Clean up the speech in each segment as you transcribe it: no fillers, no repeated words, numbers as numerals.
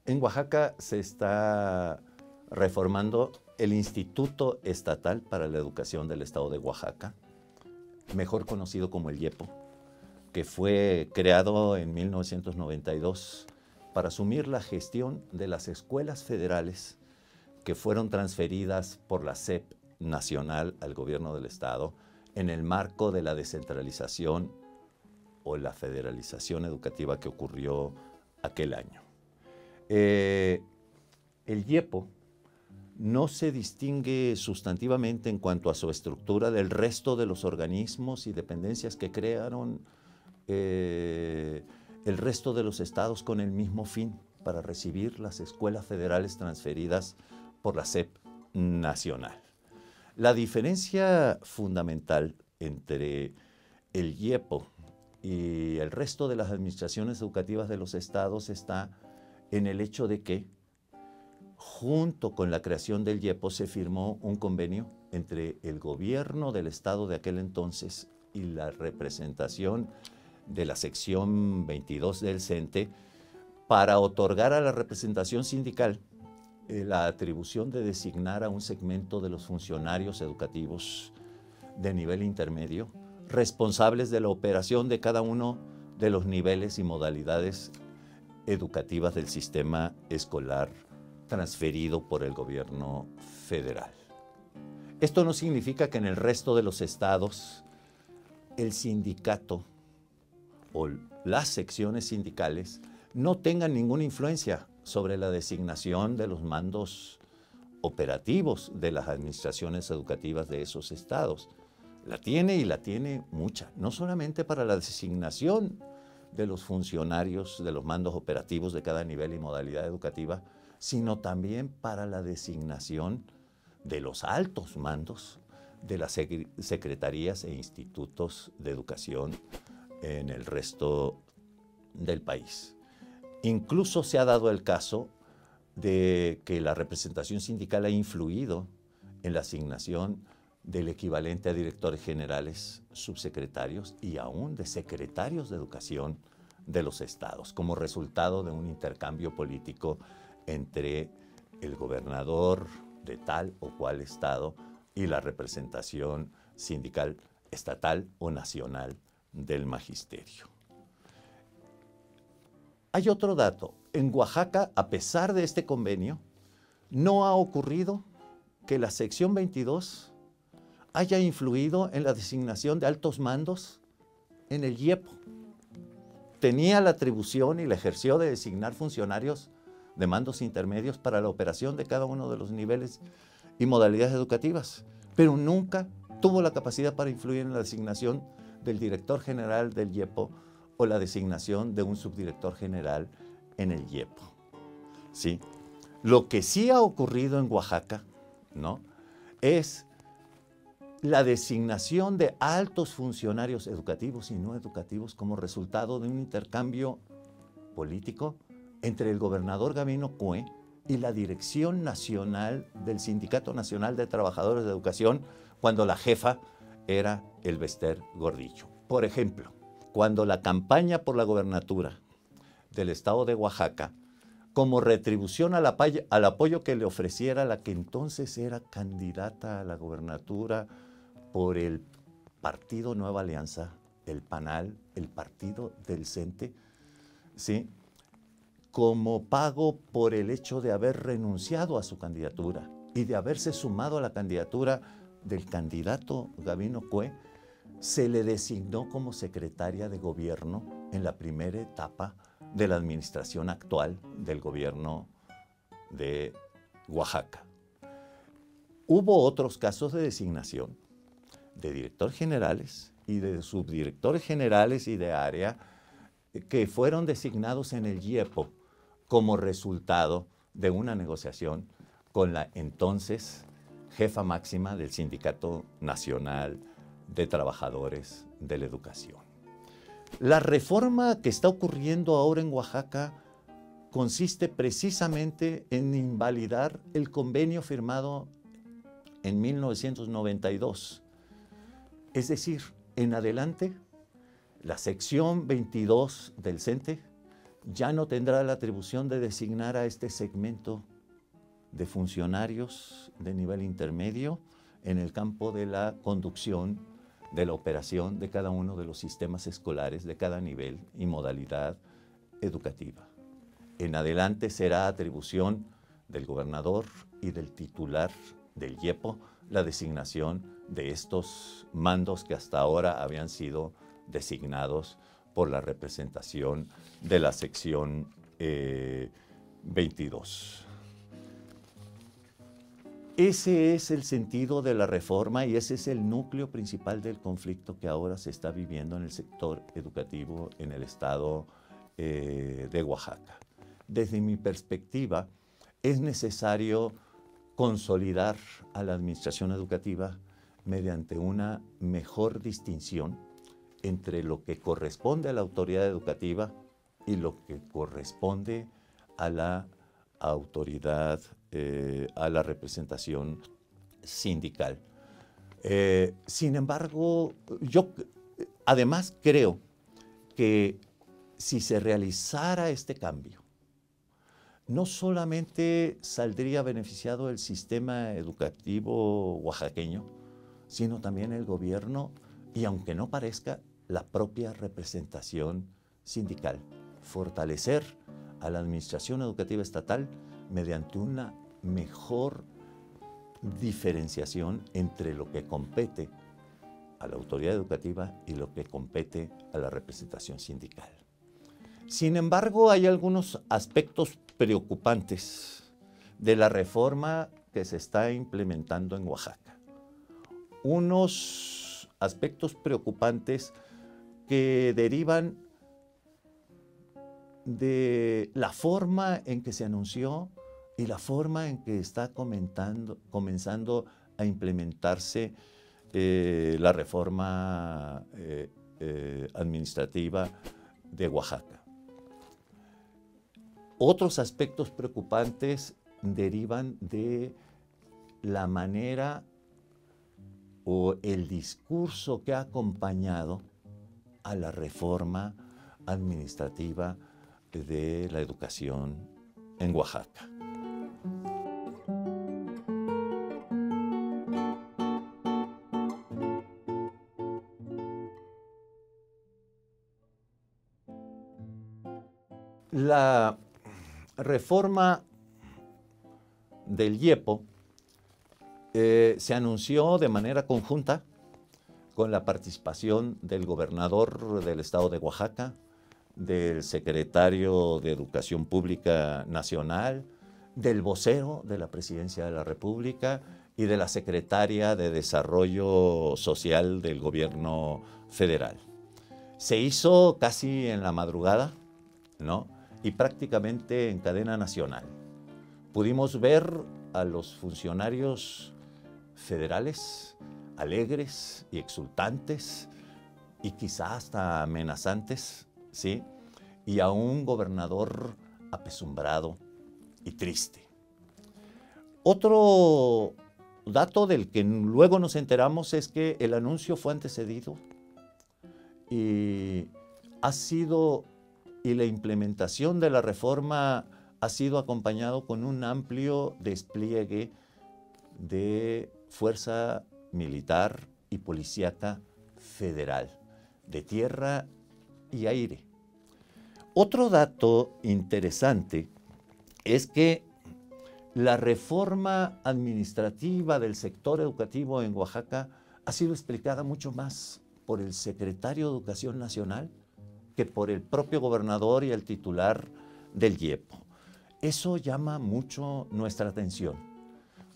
En Oaxaca se está reformando el Instituto Estatal para la Educación del Estado de Oaxaca, mejor conocido como el IEPO, que fue creado en 1992 para asumir la gestión de las escuelas federales que fueron transferidas por la SEP nacional al gobierno del Estado en el marco de la descentralización o la federalización educativa que ocurrió aquel año. El IEPO no se distingue sustantivamente en cuanto a su estructura del resto de los organismos y dependencias que crearon el resto de los estados con el mismo fin, para recibir las escuelas federales transferidas por la SEP nacional. La diferencia fundamental entre el IEPO y el resto de las administraciones educativas de los estados está en el hecho de que, junto con la creación del IEPO, se firmó un convenio entre el gobierno del estado de aquel entonces y la representación de la sección 22 del CENTE para otorgar a la representación sindical la atribución de designar a un segmento de los funcionarios educativos de nivel intermedio responsables de la operación de cada uno de los niveles y modalidades educativas del sistema escolar transferido por el gobierno federal. Esto no significa que en el resto de los estados el sindicato o las secciones sindicales no tengan ninguna influencia sobre la designación de los mandos operativos de las administraciones educativas de esos estados. La tiene, y la tiene mucha, no solamente para la designación de los funcionarios de los mandos operativos de cada nivel y modalidad educativa, sino también para la designación de los altos mandos de las secretarías e institutos de educación en el resto del país. Incluso se ha dado el caso de que la representación sindical ha influido en la asignación del equivalente a directores generales, subsecretarios y aún de secretarios de educación de los estados, como resultado de un intercambio político entre el gobernador de tal o cual estado y la representación sindical estatal o nacional del magisterio. Hay otro dato. En Oaxaca, a pesar de este convenio, no ha ocurrido que la sección 22 haya influido en la designación de altos mandos en el IEPO. Tenía la atribución y la ejerció de designar funcionarios de mandos intermedios para la operación de cada uno de los niveles y modalidades educativas, pero nunca tuvo la capacidad para influir en la designación del director general del IEPO o la designación de un subdirector general en el IEPO. ¿Sí? Lo que sí ha ocurrido en Oaxaca, ¿no?, es la designación de altos funcionarios educativos y no educativos como resultado de un intercambio político entre el gobernador Gabino Cue y la Dirección Nacional del Sindicato Nacional de Trabajadores de Educación, cuando la jefa era Elbester Gordillo. Por ejemplo, cuando la campaña por la gobernatura del estado de Oaxaca, como retribución al apoyo que le ofreciera la que entonces era candidata a la gobernatura por el Partido Nueva Alianza, el PANAL, el partido del CENTE, ¿sí?, como pago por el hecho de haber renunciado a su candidatura y de haberse sumado a la candidatura del candidato Gabino Cue, se le designó como secretaria de gobierno en la primera etapa de la administración actual del gobierno de Oaxaca. Hubo otros casos de designación de directores generales y de subdirectores generales y de área que fueron designados en el IEPO como resultado de una negociación con la entonces jefa máxima del Sindicato Nacional de Trabajadores de la Educación. La reforma que está ocurriendo ahora en Oaxaca consiste precisamente en invalidar el convenio firmado en 1992. Es decir, en adelante, la sección 22 del CENTE ya no tendrá la atribución de designar a este segmento de funcionarios de nivel intermedio en el campo de la conducción, de la operación de cada uno de los sistemas escolares de cada nivel y modalidad educativa. En adelante será atribución del gobernador y del titular del IEPO la designación de estos mandos que hasta ahora habían sido designados por la representación de la sección 22. Ese es el sentido de la reforma y ese es el núcleo principal del conflicto que ahora se está viviendo en el sector educativo en el estado de Oaxaca. Desde mi perspectiva, es necesario consolidar a la administración educativa mediante una mejor distinción entre lo que corresponde a la autoridad educativa y lo que corresponde a la autoridad, a la representación sindical. Sin embargo, yo además creo que si se realizara este cambio, no solamente saldría beneficiado el sistema educativo oaxaqueño, sino también el gobierno y, aunque no parezca, la propia representación sindical. Fortalecer a la administración educativa estatal mediante una mejor diferenciación entre lo que compete a la autoridad educativa y lo que compete a la representación sindical. Sin embargo, hay algunos aspectos preocupantes de la reforma que se está implementando en Oaxaca. Unos aspectos preocupantes que derivan de la forma en que se anunció y la forma en que está comenzando a implementarse la reforma administrativa de Oaxaca. Otros aspectos preocupantes derivan de la manera o el discurso que ha acompañado a la reforma administrativa de la educación en Oaxaca. La reforma del IEPO se anunció de manera conjunta con la participación del gobernador del estado de Oaxaca, del secretario de Educación Pública Nacional, del vocero de la Presidencia de la República y de la secretaria de Desarrollo Social del Gobierno Federal. Se hizo casi en la madrugada, ¿no? Y prácticamente en cadena nacional. Pudimos ver a los funcionarios federales alegres y exultantes y quizá hasta amenazantes, ¿sí? Y a un gobernador apesumbrado y triste. Otro dato del que luego nos enteramos es que el anuncio fue antecedido y la implementación de la reforma ha sido acompañado con un amplio despliegue de fuerza militar y policíaca federal, de tierra y aire. Otro dato interesante es que la reforma administrativa del sector educativo en Oaxaca ha sido explicada mucho más por el secretario de Educación Nacional que por el propio gobernador y el titular del IEPO. Eso llama mucho nuestra atención.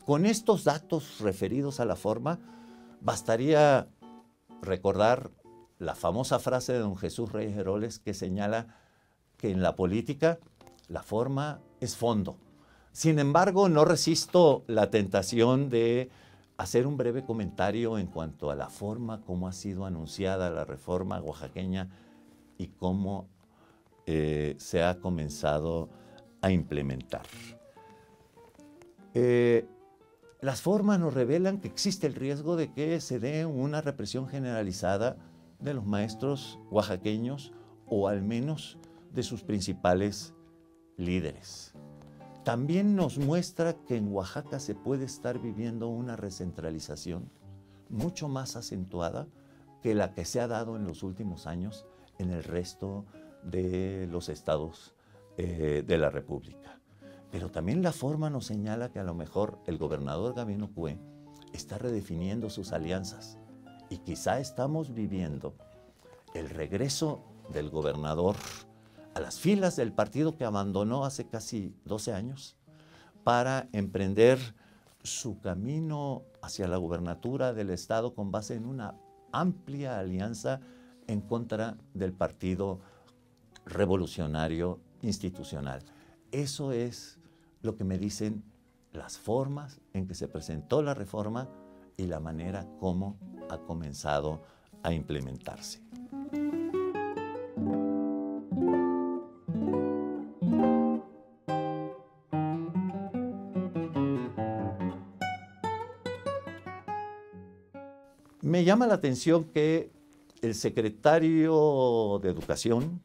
Con estos datos referidos a la forma, bastaría recordar la famosa frase de don Jesús Reyes Heroles que señala que en la política la forma es fondo. Sin embargo, no resisto la tentación de hacer un breve comentario en cuanto a la forma como ha sido anunciada la reforma oaxaqueña y cómo se ha comenzado a implementar. Las formas nos revelan que existe el riesgo de que se dé una represión generalizada de los maestros oaxaqueños o al menos de sus principales líderes. También nos muestra que en Oaxaca se puede estar viviendo una recentralización mucho más acentuada que la que se ha dado en los últimos años en el resto de los estados de la República. Pero también la forma nos señala que a lo mejor el gobernador Gabino Cue está redefiniendo sus alianzas y quizá estamos viviendo el regreso del gobernador a las filas del partido que abandonó hace casi 12 años para emprender su camino hacia la gubernatura del estado con base en una amplia alianza en contra del Partido Revolucionario Institucional. Eso es lo que me dicen las formas en que se presentó la reforma y la manera como ha comenzado a implementarse. Me llama la atención que el secretario de Educación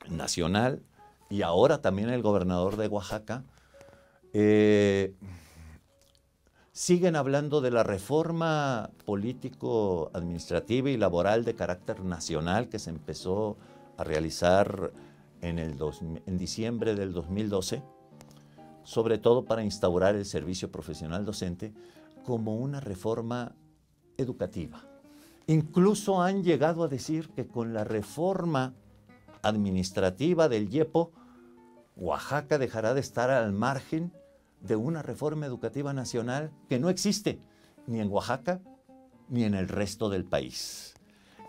Nacional y ahora también el gobernador de Oaxaca siguen hablando de la reforma político-administrativa y laboral de carácter nacional que se empezó a realizar en diciembre del 2012, sobre todo para instaurar el servicio profesional docente como una reforma educativa. Incluso han llegado a decir que con la reforma administrativa del IEPO, Oaxaca dejará de estar al margen de una reforma educativa nacional que no existe ni en Oaxaca ni en el resto del país.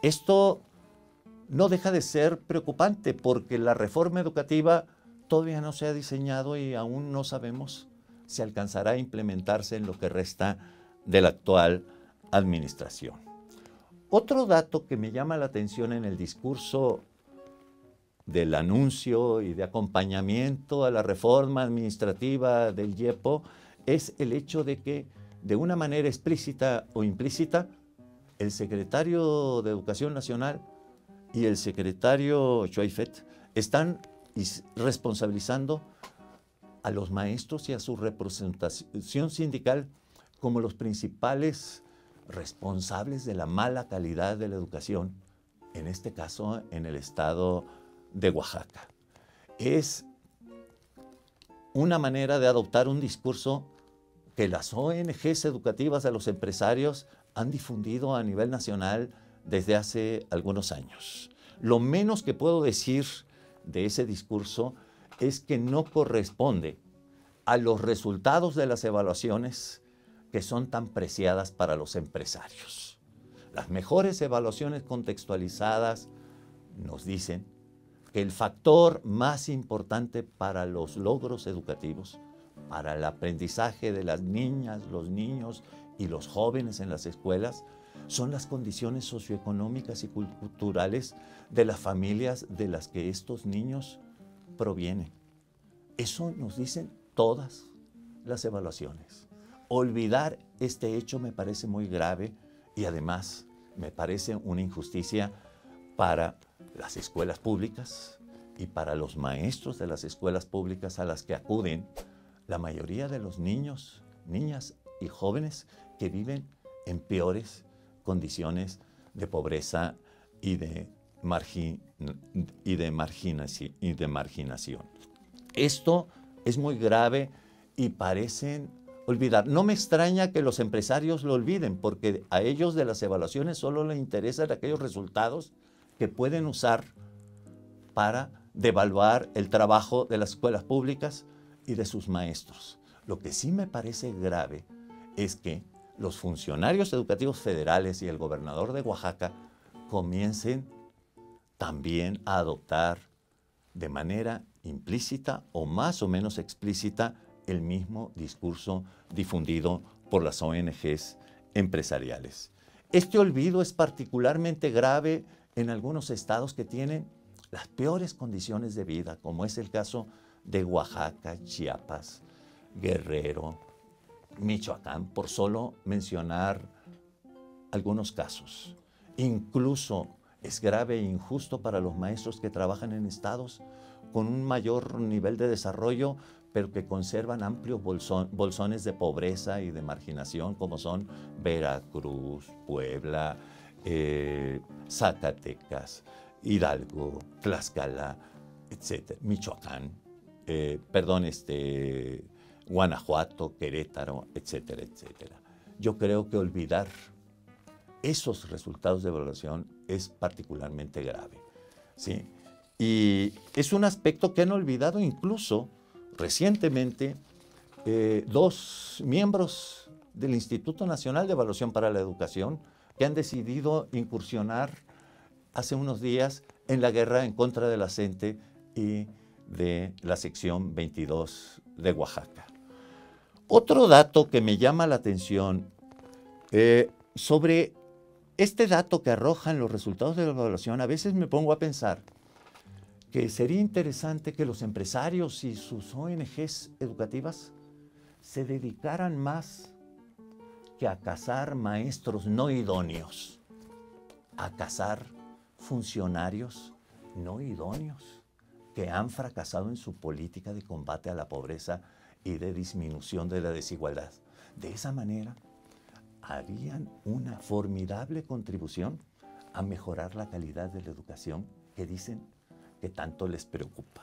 Esto no deja de ser preocupante porque la reforma educativa todavía no se ha diseñado y aún no sabemos si alcanzará a implementarse en lo que resta de la actual administración. Otro dato que me llama la atención en el discurso del anuncio y de acompañamiento a la reforma administrativa del IEPO es el hecho de que, de una manera explícita o implícita, el secretario de Educación Nacional y el secretario Choaifet están responsabilizando a los maestros y a su representación sindical como los principales responsables de la mala calidad de la educación, en este caso en el estado de Oaxaca. Es una manera de adoptar un discurso que las ONGs educativas de los empresarios han difundido a nivel nacional desde hace algunos años. Lo menos que puedo decir de ese discurso es que no corresponde a los resultados de las evaluaciones que son tan preciadas para los empresarios. Las mejores evaluaciones contextualizadas nos dicen que el factor más importante para los logros educativos, para el aprendizaje de las niñas, los niños y los jóvenes en las escuelas, son las condiciones socioeconómicas y culturales de las familias de las que estos niños provienen. Eso nos dicen todas las evaluaciones. Olvidar este hecho me parece muy grave y además me parece una injusticia para las escuelas públicas y para los maestros de las escuelas públicas a las que acuden la mayoría de los niños, niñas y jóvenes que viven en peores condiciones de pobreza y de marginación. Esto es muy grave y parecen olvidar. No me extraña que los empresarios lo olviden, porque a ellos de las evaluaciones solo les interesan aquellos resultados que pueden usar para devaluar el trabajo de las escuelas públicas y de sus maestros. Lo que sí me parece grave es que los funcionarios educativos federales y el gobernador de Oaxaca comiencen también a adoptar de manera implícita o más o menos explícita el mismo discurso difundido por las ONGs empresariales. Este olvido es particularmente grave en algunos estados que tienen las peores condiciones de vida, como es el caso de Oaxaca, Chiapas, Guerrero, Michoacán, por solo mencionar algunos casos. Incluso Es grave e injusto para los maestros que trabajan en estados con un mayor nivel de desarrollo, pero que conservan amplios bolsones de pobreza y de marginación, como son Veracruz, Puebla, Zacatecas, Hidalgo, Tlaxcala, etcétera, Michoacán, Guanajuato, Querétaro, etcétera, etcétera. Yo creo que olvidar esos resultados de evaluación es particularmente grave, ¿sí? Y es un aspecto que han olvidado incluso recientemente dos miembros del Instituto Nacional de Evaluación para la Educación que han decidido incursionar hace unos días en la guerra en contra de la CENTE y de la sección 22 de Oaxaca. Otro dato que me llama la atención sobre este dato que arrojan los resultados de la evaluación, a veces me pongo a pensar que sería interesante que los empresarios y sus ONGs educativas se dedicaran más que a cazar maestros no idóneos, a cazar funcionarios no idóneos que han fracasado en su política de combate a la pobreza y de disminución de la desigualdad. De esa manera, harían una formidable contribución a mejorar la calidad de la educación que dicen que tanto les preocupa.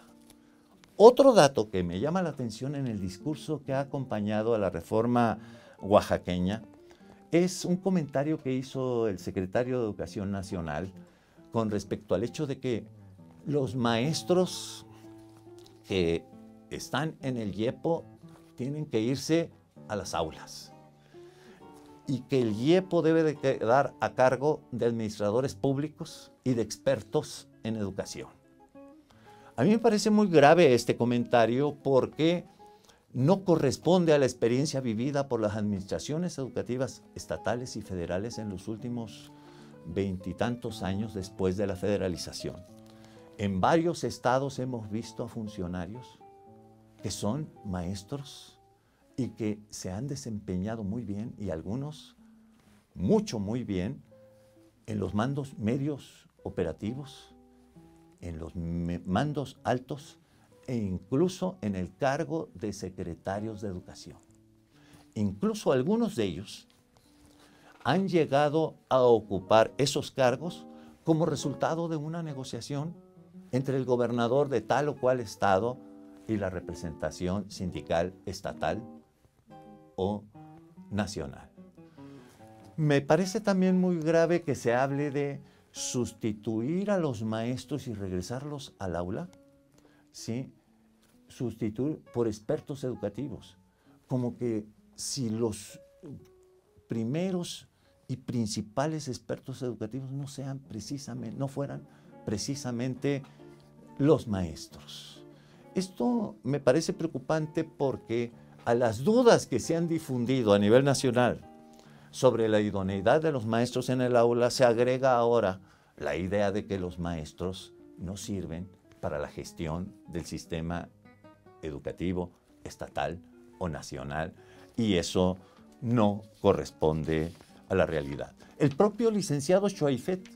Otro dato que me llama la atención en el discurso que ha acompañado a la reforma oaxaqueña es un comentario que hizo el secretario de Educación Nacional con respecto al hecho de que los maestros que están en el IEPO tienen que irse a las aulas y que el IEPO debe de quedar a cargo de administradores públicos y de expertos en educación. A mí me parece muy grave este comentario porque no corresponde a la experiencia vivida por las administraciones educativas estatales y federales en los últimos veintitantos años después de la federalización. En varios estados hemos visto a funcionarios que son maestros y que se han desempeñado muy bien, y algunos muy bien, en los mandos medios operativos, en los mandos altos e incluso en el cargo de secretarios de educación. Incluso algunos de ellos han llegado a ocupar esos cargos como resultado de una negociación entre el gobernador de tal o cual estado y la representación sindical estatal o nacional. Me parece también muy grave que se hable de sustituir a los maestros y regresarlos al aula, ¿sí? Sustituir por expertos educativos, como que si los primeros y principales expertos educativos no fueran precisamente los maestros. Esto me parece preocupante porque a las dudas que se han difundido a nivel nacional sobre la idoneidad de los maestros en el aula, se agrega ahora la idea de que los maestros no sirven para la gestión del sistema educativo estatal o nacional, y eso no corresponde a la realidad. El propio licenciado Choaifet,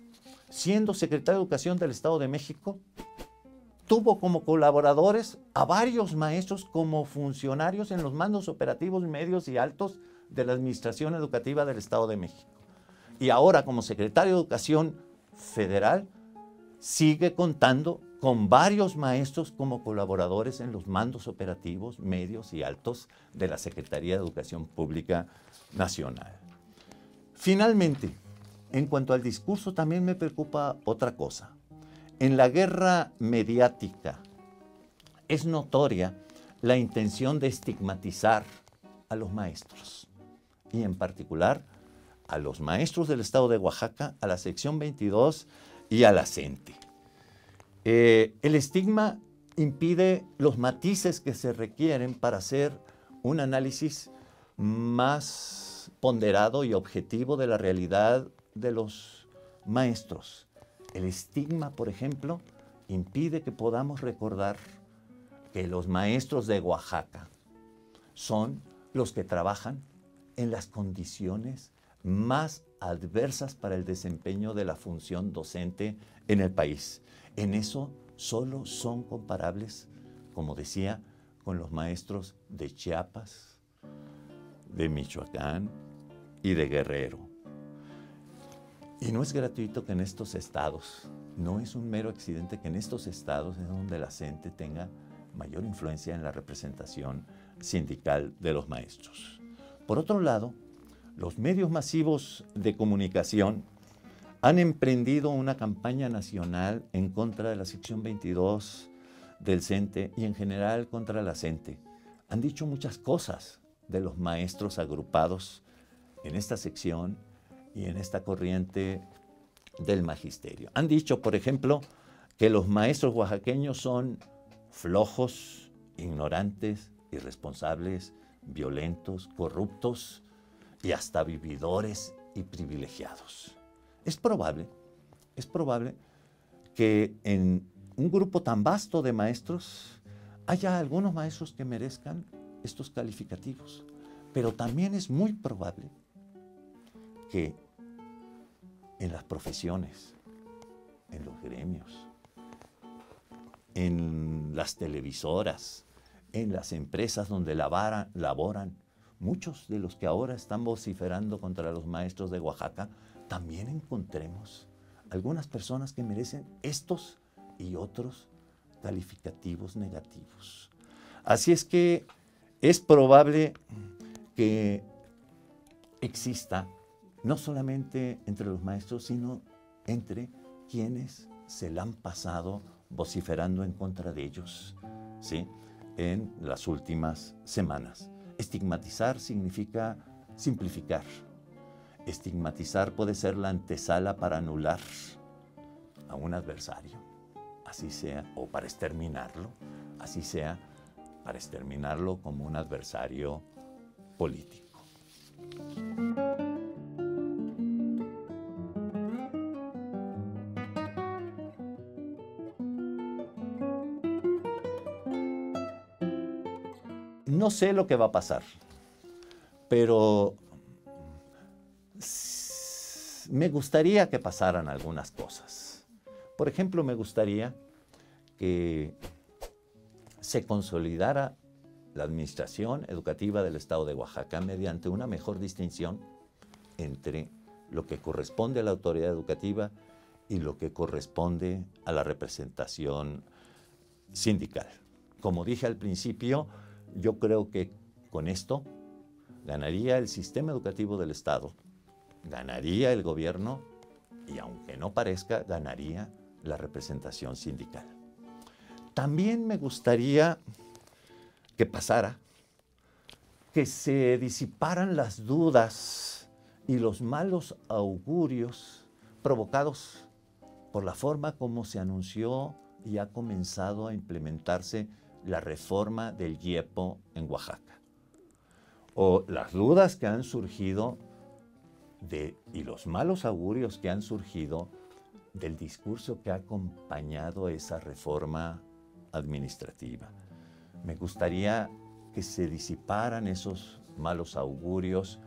siendo secretario de Educación del Estado de México, tuvo como colaboradores a varios maestros como funcionarios en los mandos operativos medios y altos de la Administración Educativa del Estado de México. Y ahora, como secretario de Educación Federal, sigue contando con varios maestros como colaboradores en los mandos operativos medios y altos de la Secretaría de Educación Pública Nacional. Finalmente, en cuanto al discurso, también me preocupa otra cosa. En la guerra mediática es notoria la intención de estigmatizar a los maestros, y en particular a los maestros del estado de Oaxaca, a la sección 22 y a la CENTE. El estigma impide los matices que se requieren para hacer un análisis más ponderado y objetivo de la realidad de los maestros. El estigma, por ejemplo, impide que podamos recordar que los maestros de Oaxaca son los que trabajan en las condiciones más adversas para el desempeño de la función docente en el país. En eso solo son comparables, como decía, con los maestros de Chiapas, de Michoacán y de Guerrero. Y no es gratuito que en estos estados, no es un mero accidente que en estos estados es donde la CENTE tenga mayor influencia en la representación sindical de los maestros. Por otro lado, los medios masivos de comunicación han emprendido una campaña nacional en contra de la sección 22 del CENTE y en general contra la CENTE. Han dicho muchas cosas de los maestros agrupados en esta sección y en esta corriente del magisterio. Han dicho, por ejemplo, que los maestros oaxaqueños son flojos, ignorantes, irresponsables, violentos, corruptos y hasta vividores y privilegiados. Es probable que en un grupo tan vasto de maestros haya algunos maestros que merezcan estos calificativos, pero también es muy probable que en las profesiones, en los gremios, en las televisoras, en las empresas donde laboran, muchos de los que ahora están vociferando contra los maestros de Oaxaca, también encontremos algunas personas que merecen estos y otros calificativos negativos. Así es que es probable que exista, no solamente entre los maestros, sino entre quienes se la han pasado vociferando en contra de ellos, ¿sí?, en las últimas semanas. Estigmatizar significa simplificar. Estigmatizar puede ser la antesala para anular a un adversario, así sea, o para exterminarlo, así sea, para exterminarlo como un adversario político. No sé lo que va a pasar, pero me gustaría que pasaran algunas cosas. Por ejemplo, me gustaría que se consolidara la administración educativa del Estado de Oaxaca mediante una mejor distinción entre lo que corresponde a la autoridad educativa y lo que corresponde a la representación sindical. Como dije al principio, yo creo que con esto ganaría el sistema educativo del Estado, ganaría el gobierno y, aunque no parezca, ganaría la representación sindical. También me gustaría que pasara, que se disiparan las dudas y los malos augurios provocados por la forma como se anunció y ha comenzado a implementarse la reforma del IEPO en Oaxaca, o las dudas que han surgido y los malos augurios que han surgido del discurso que ha acompañado esa reforma administrativa. Me gustaría que se disiparan esos malos augurios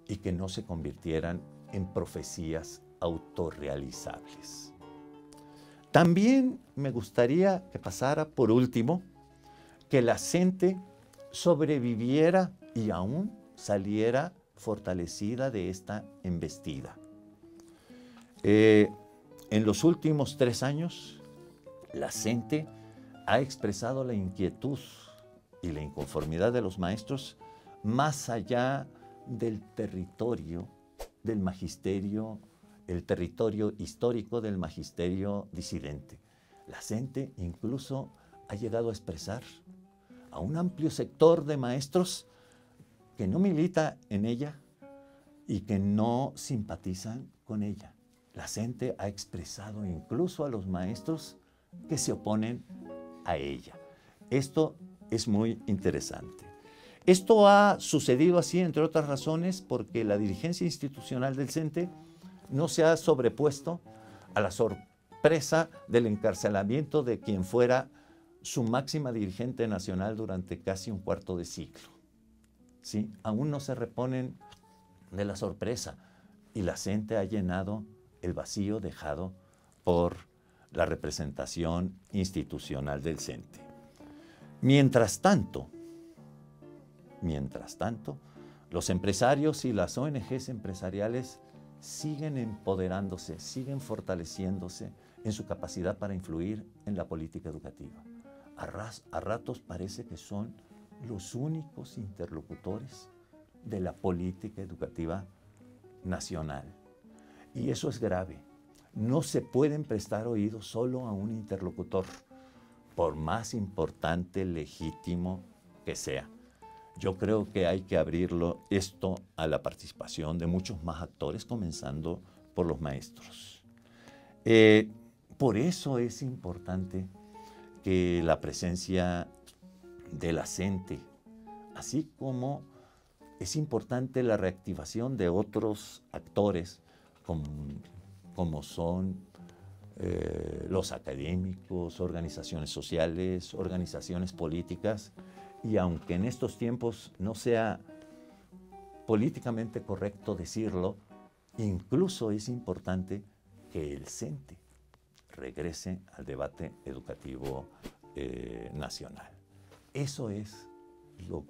y que no se convirtieran en profecías autorrealizables. También me gustaría que pasara, por último, que la CENTE sobreviviera y aún saliera fortalecida de esta embestida. En los últimos 3 años, la CENTE ha expresado la inquietud y la inconformidad de los maestros más allá del territorio del magisterio, el territorio histórico del magisterio disidente. La CENTE incluso ha llegado a expresar a un amplio sector de maestros que no milita en ella y que no simpatizan con ella. La CENTE ha expresado incluso a los maestros que se oponen a ella. Esto es muy interesante. Esto ha sucedido así, entre otras razones, porque la dirigencia institucional del CENTE no se ha sobrepuesto a la sorpresa del encarcelamiento de quien fuera su máxima dirigente nacional durante casi un cuarto de siglo. ¿Sí? Aún no se reponen de la sorpresa. y la CENTE ha llenado el vacío dejado por la representación institucional del CENTE. Mientras tanto, los empresarios y las ONGs empresariales siguen empoderándose, siguen fortaleciéndose en su capacidad para influir en la política educativa. A ratos parece que son los únicos interlocutores de la política educativa nacional. Y eso es grave. No se pueden prestar oídos solo a un interlocutor, por más importante, legítimo que sea. Yo creo que hay que abrirlo esto a la participación de muchos más actores, comenzando por los maestros. Por eso es importante que la presencia de la CENTE, así como es importante la reactivación de otros actores, como son los académicos, organizaciones sociales, organizaciones políticas, y aunque en estos tiempos no sea políticamente correcto decirlo, incluso es importante que el CENTE regrese al debate educativo nacional. Eso es lo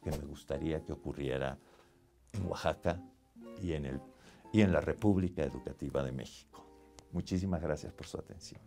que me gustaría que ocurriera en Oaxaca y en la República Educativa de México. Muchísimas gracias por su atención.